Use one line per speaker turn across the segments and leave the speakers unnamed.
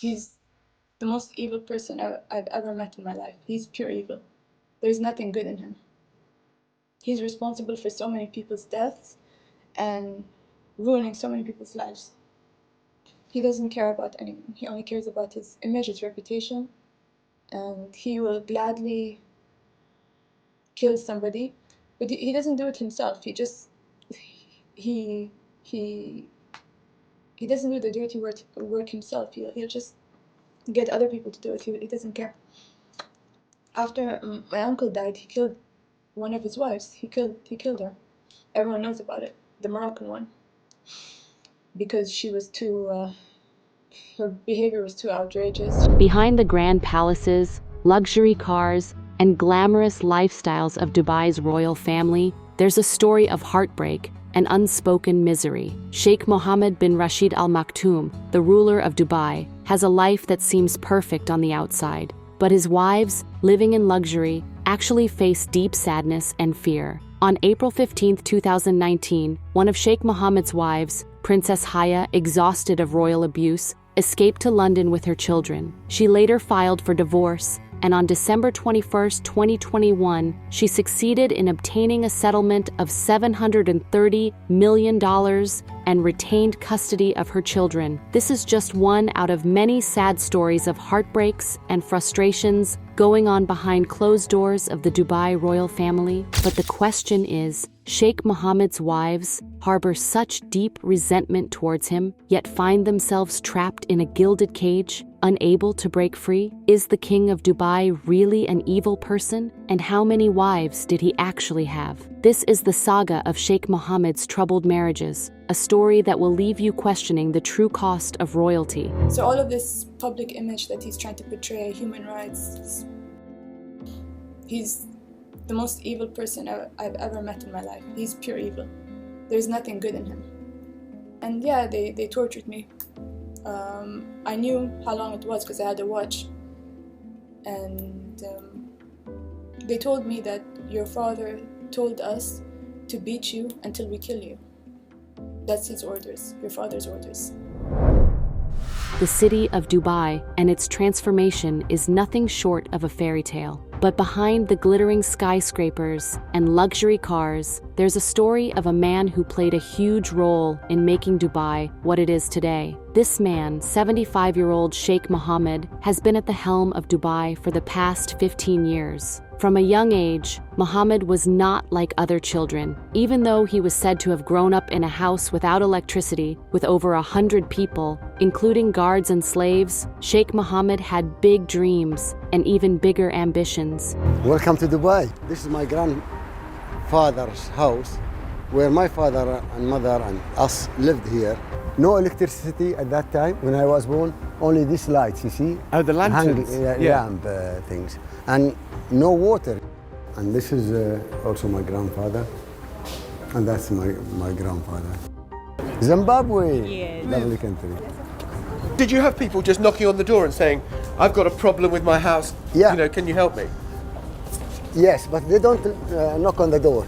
He's the most evil person I've ever met in my life. He's pure evil. There's nothing good in him. He's responsible for so many people's deaths and ruining so many people's lives. He doesn't care about anyone. He only cares about his image, his reputation, and he will gladly kill somebody. But he doesn't do it himself. He he he doesn't do the dirty work himself. He'll just get other people to do it. He doesn't care. After my uncle died, he killed one of his wives. He killed her. Everyone knows about it. The Moroccan one, because she was too. Her behavior was too outrageous.
Behind the grand palaces, luxury cars, and glamorous lifestyles of Dubai's royal family, there's a story of heartbreak and unspoken misery. Sheikh Mohammed bin Rashid Al Maktoum, the ruler of Dubai, has a life that seems perfect on the outside, but his wives, living in luxury, actually face deep sadness and fear. On April 15, 2019, one of Sheikh Mohammed's wives, Princess Haya, exhausted of royal abuse, escaped to London with her children. She later filed for divorce, and on December 21, 2021, she succeeded in obtaining a settlement of $730 million and retained custody of her children. This is just one out of many sad stories of heartbreaks and frustrations going on behind closed doors of the Dubai royal family. But the question is, Sheikh Mohammed's wives harbor such deep resentment towards him, yet find themselves trapped in a gilded cage, unable to break free? Is the king of Dubai really an evil person? And how many wives did he actually have? This is the saga of Sheikh Mohammed's troubled marriages, a story that will leave you questioning the true cost of royalty.
So all of this public image that he's trying to portray, human rights, he's the most evil person I've ever met in my life. He's pure evil. There's nothing good in him. And yeah, they tortured me. I knew how long it was because I had a watch. And they told me that your father told us to beat you until we kill you. That's his orders, your father's orders.
The city of Dubai and its transformation is nothing short of a fairy tale. But behind the glittering skyscrapers and luxury cars, there's a story of a man who played a huge role in making Dubai what it is today. This man, 75-year-old Sheikh Mohammed, has been at the helm of Dubai for the past 15 years. From a young age, Mohammed was not like other children. Even though he was said to have grown up in a house without electricity, with over 100 people, including guards and slaves, Sheikh Mohammed had big dreams and even bigger ambitions.
Welcome to Dubai. This is my grandfather's house, where my father and mother and us lived here. No electricity at that time when I was born, only these lights, you see?
Oh, the lanterns?
Lamp things. And no water. And this is also my grandfather. And that's my grandfather. Zimbabwe,
yes.
Lovely country.
Did you have people just knocking on the door and saying, I've got a problem with my house,
Yeah.
Can you help me?
Yes, but they don't knock on the door.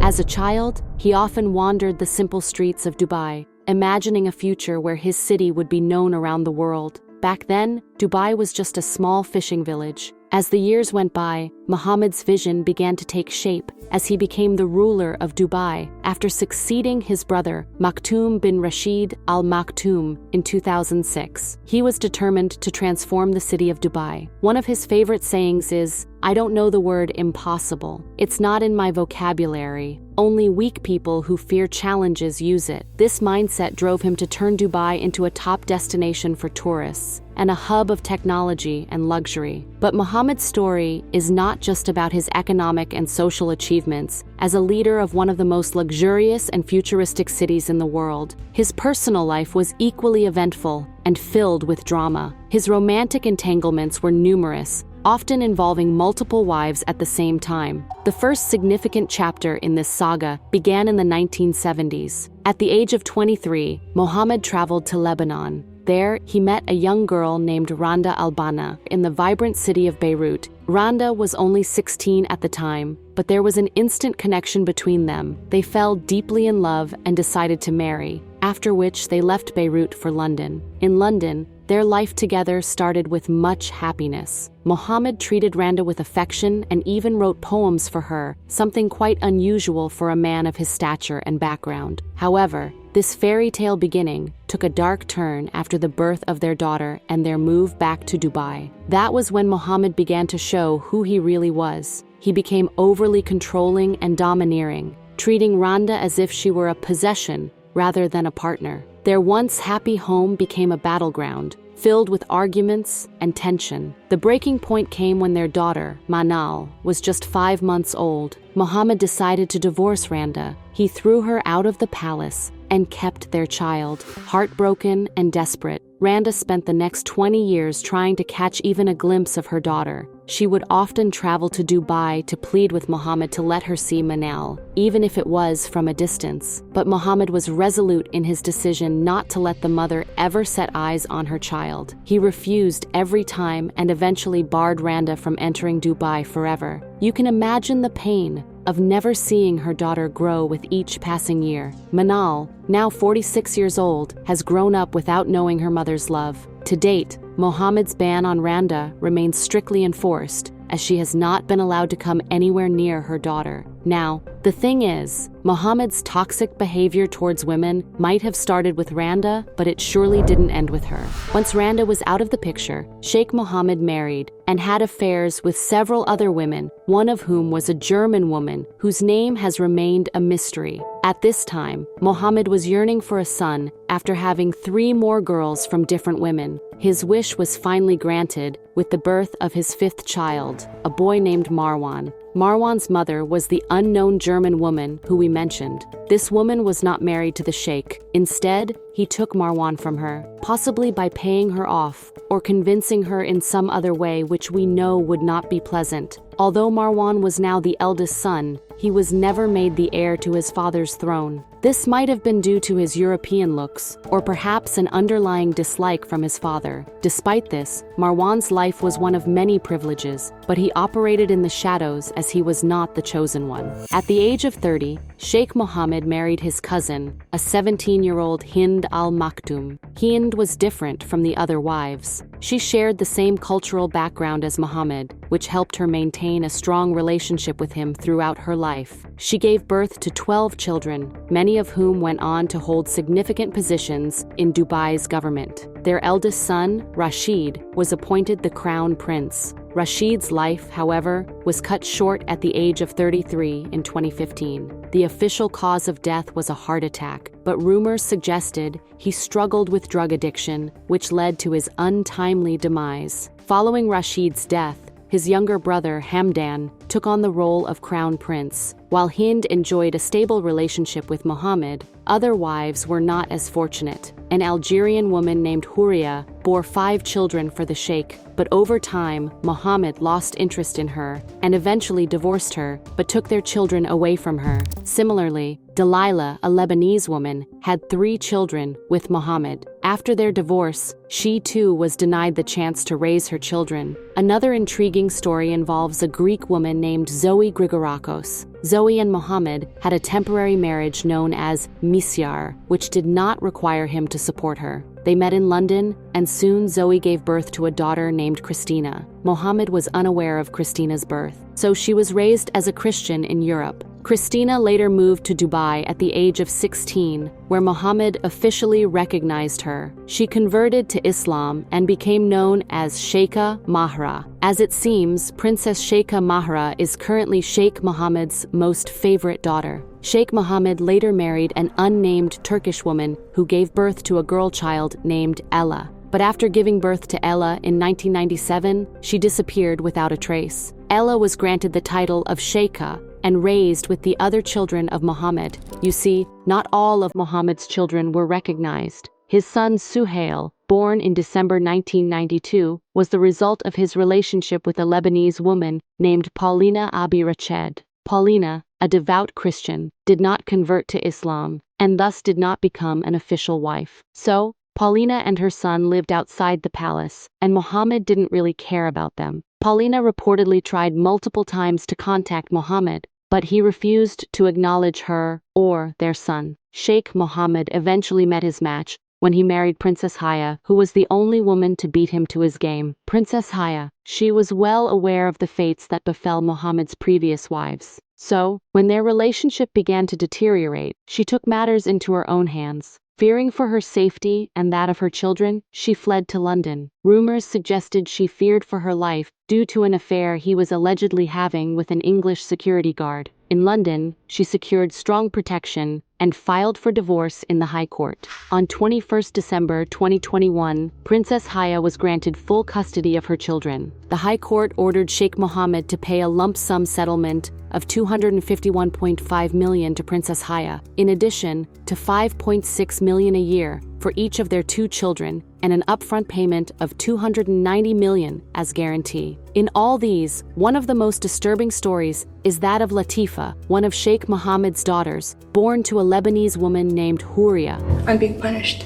As a child, he often wandered the simple streets of Dubai, imagining a future where his city would be known around the world. Back then, Dubai was just a small fishing village. As the years went by, Mohammed's vision began to take shape as he became the ruler of Dubai after succeeding his brother, Maktoum bin Rashid Al Maktoum, in 2006. He was determined to transform the city of Dubai. One of his favorite sayings is, "I don't know the word impossible. It's not in my vocabulary. Only weak people who fear challenges use it." This mindset drove him to turn Dubai into a top destination for tourists and a hub of technology and luxury. But Mohammed's story is not just about his economic and social achievements. As a leader of one of the most luxurious and futuristic cities in the world, his personal life was equally eventful and filled with drama. His romantic entanglements were numerous, often involving multiple wives at the same time. The first significant chapter in this saga began in the 1970s. At the age of 23, Mohammed traveled to Lebanon. There, he met a young girl named Randa Albana in the vibrant city of Beirut. Randa was only 16 at the time, but there was an instant connection between them. They fell deeply in love and decided to marry, after which they left Beirut for London. In London, Their life together started with much happiness. Mohammed treated Randa with affection and even wrote poems for her, something quite unusual for a man of his stature and background. However, this fairy tale beginning took a dark turn after the birth of their daughter and their move back to Dubai. That was when Mohammed began to show who he really was. He became overly controlling and domineering, treating Randa as if she were a possession rather than a partner. Their once happy home became a battleground, filled with arguments and tension. The breaking point came when their daughter, Manal, was just 5 months old. Mohammed decided to divorce Randa. He threw her out of the palace and kept their child. Heartbroken and desperate, Randa spent the next 20 years trying to catch even a glimpse of her daughter. She would often travel to Dubai to plead with Mohammed to let her see Manal, even if it was from a distance. But Mohammed was resolute in his decision not to let the mother ever set eyes on her child. He refused every time and eventually barred Randa from entering Dubai forever. You can imagine the pain of never seeing her daughter grow with each passing year. Manal, now 46 years old, has grown up without knowing her mother's love. To date, Mohammed's ban on Randa remains strictly enforced, as she has not been allowed to come anywhere near her daughter. Now, the thing is, Mohammed's toxic behavior towards women might have started with Randa, but it surely didn't end with her. Once Randa was out of the picture, Sheikh Mohammed married and had affairs with several other women, one of whom was a German woman whose name has remained a mystery. At this time, Mohammed was yearning for a son after having 3 more girls from different women. His wish was finally granted with the birth of his 5th child, a boy named Marwan. Marwan's mother was the unknown German woman who we mentioned. This woman was not married to the sheikh. Instead, he took Marwan from her, possibly by paying her off or convincing her in some other way which we know would not be pleasant. Although Marwan was now the eldest son, he was never made the heir to his father's throne. This might have been due to his European looks, or perhaps an underlying dislike from his father. Despite this, Marwan's life was one of many privileges, but he operated in the shadows as he was not the chosen one. At the age of 30, Sheikh Mohammed married his cousin, a 17-year-old Hind al-Maktoum. Hind was different from the other wives. She shared the same cultural background as Mohammed, which helped her maintain a strong relationship with him throughout her life. She gave birth to 12 children, many of whom went on to hold significant positions in Dubai's government. Their eldest son, Rashid, was appointed the crown prince. Rashid's life, however, was cut short at the age of 33 in 2015. The official cause of death was a heart attack, but rumors suggested he struggled with drug addiction, which led to his untimely demise. Following Rashid's death, his younger brother, Hamdan, took on the role of crown prince. While Hind enjoyed a stable relationship with Mohammed, other wives were not as fortunate. An Algerian woman named Houria bore 5 children for the sheikh, but over time, Mohammed lost interest in her and eventually divorced her, but took their children away from her. Similarly, Delilah, a Lebanese woman, had 3 children with Mohammed. After their divorce, she too was denied the chance to raise her children. Another intriguing story involves a Greek woman named Zoe Grigorakos. Zoe and Mohammed had a temporary marriage known as misyar, which did not require him to support her. They met in London, and soon Zoe gave birth to a daughter named Christina. Mohammed was unaware of Christina's birth, so she was raised as a Christian in Europe. Christina later moved to Dubai at the age of 16, where Mohammed officially recognized her. She converted to Islam and became known as Sheikha Mahra. As it seems, Princess Sheikha Mahra is currently Sheikh Mohammed's most favorite daughter. Sheikh Mohammed later married an unnamed Turkish woman who gave birth to a girl child named Ella. But after giving birth to Ella in 1997, she disappeared without a trace. Ella was granted the title of Sheikha and raised with the other children of Mohammed. You see, not all of Mohammed's children were recognized. His son Suhail, born in December 1992, was the result of his relationship with a Lebanese woman named Paulina Abi Rached. Paulina, a devout Christian, did not convert to Islam and thus did not become an official wife. So, Paulina and her son lived outside the palace, and Mohammed didn't really care about them. Paulina reportedly tried multiple times to contact Mohammed, but he refused to acknowledge her or their son. Sheikh Mohammed eventually met his match when he married Princess Haya, who was the only woman to beat him to his game. Princess Haya, she was well aware of the fates that befell Mohammed's previous wives. So, when their relationship began to deteriorate, she took matters into her own hands. Fearing for her safety and that of her children, she fled to London. Rumors suggested she feared for her life due to an affair he was allegedly having with an English security guard. In London, she secured strong protection and filed for divorce in the High Court. On 21 December 2021, Princess Haya was granted full custody of her children. The High Court ordered Sheikh Mohammed to pay a lump sum settlement of $251.5 million to Princess Haya, in addition to $5.6 million a year for each of their 2 children, and an upfront payment of $290 million as guarantee. In all these, one of the most disturbing stories is that of Latifa, one of Sheikh Mohammed's daughters, born to a Lebanese woman named Houria.
I'm being punished,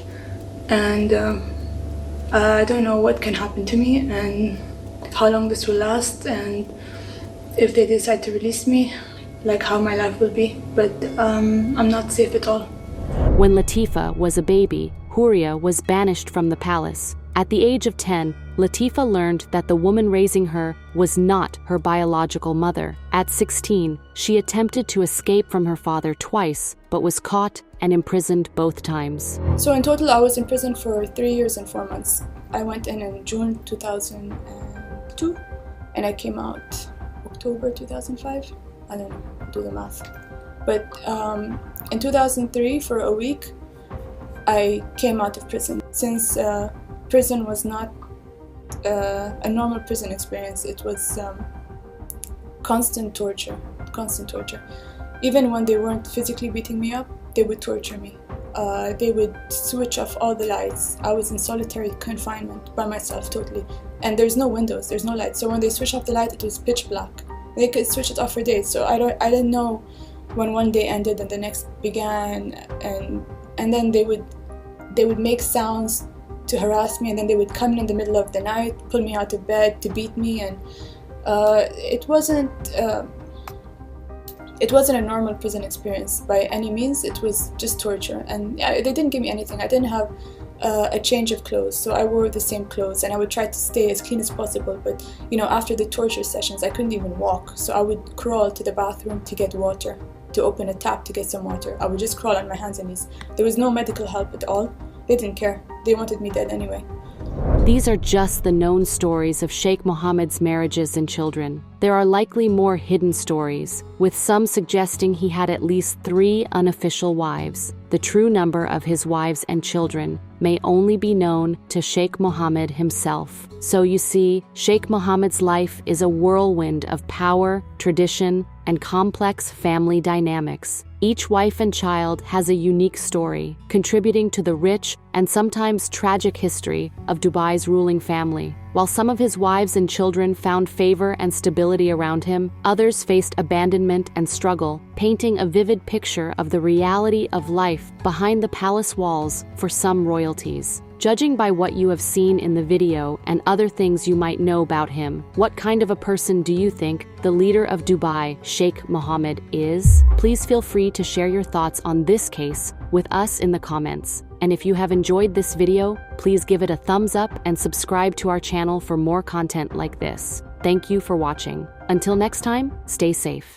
and I don't know what can happen to me and how long this will last, and if they decide to release me, like how my life will be. But I'm not safe at all.
When Latifa was a baby, Houria was banished from the palace. At the age of 10, Latifa learned that the woman raising her was not her biological mother. At 16, she attempted to escape from her father twice, but was caught and imprisoned both times.
So in total, I was in prison for 3 years and 4 months. I went in June 2002, and I came out October 2005. I don't know, do the math. But in 2003, for a week, I came out of prison. Since prison was not a normal prison experience, it was constant torture. Even when they weren't physically beating me up, they would torture me. They would switch off all the lights. I was in solitary confinement by myself totally. And there's no windows, there's no lights. So when they switched off the light, it was pitch black. They could switch it off for days. So I didn't know when one day ended and the next began. And then they would make sounds to harass me, and then they would come in the middle of the night, pull me out of bed to beat me, and it wasn't a normal prison experience by any means. It was just torture, and they didn't give me anything. I didn't have a change of clothes, so I wore the same clothes, and I would try to stay as clean as possible. But after the torture sessions, I couldn't even walk, so I would crawl to the bathroom to get water, to open a tap to get some water. I would just crawl on my hands and knees. There was no medical help at all. They didn't care. They wanted me dead anyway.
These are just the known stories of Sheikh Mohammed's marriages and children. There are likely more hidden stories, with some suggesting he had at least 3 unofficial wives. The true number of his wives and children may only be known to Sheikh Mohammed himself. So you see, Sheikh Mohammed's life is a whirlwind of power, tradition, and complex family dynamics. Each wife and child has a unique story, contributing to the rich and sometimes tragic history of Dubai's ruling family. While some of his wives and children found favor and stability around him, others faced abandonment and struggle, painting a vivid picture of the reality of life behind the palace walls for some royalties. Judging by what you have seen in the video and other things you might know about him, what kind of a person do you think the leader of Dubai, Sheikh Mohammed, is? Please feel free to share your thoughts on this case with us in the comments. And if you have enjoyed this video, please give it a thumbs up and subscribe to our channel for more content like this. Thank you for watching. Until next time, stay safe.